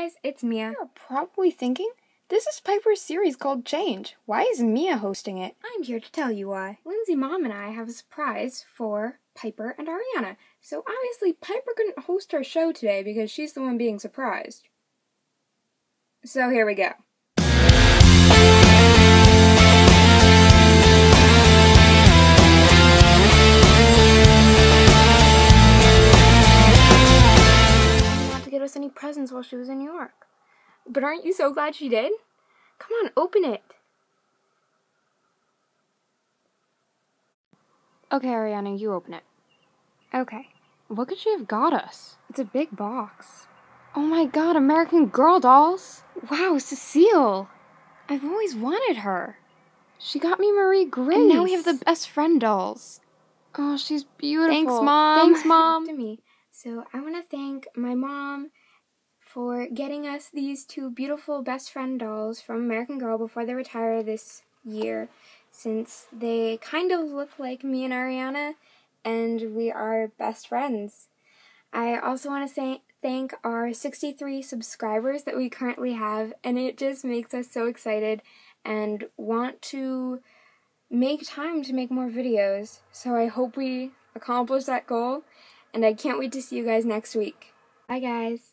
guys, it's Mia. You're probably thinking, this is Piper's series called Change. Why is Mia hosting it? I'm here to tell you why. Lindsay, Mom, and I have a surprise for Piper and Ariana. So obviously Piper couldn't host our show today because she's the one being surprised. So here we go. Not to get us any presents while she was in New York. But aren't you so glad she did? Come on, open it. Okay, Ariana, you open it. Okay. What could she have got us? It's a big box. Oh my god, American Girl dolls! Wow, Cecile! I've always wanted her. She got me Marie Grace. And now we have the best friend dolls. Oh, she's beautiful. Thanks, Mom. Thanks, Mom. To me. So I want to thank my mom for getting us these two beautiful best friend dolls from American Girl before they retire this year, since they kind of look like me and Ariana, and we are best friends. I also want to thank our 63 subscribers that we currently have, and it just makes us so excited and want to make time to make more videos. So I hope we accomplish that goal, and I can't wait to see you guys next week. Bye, guys.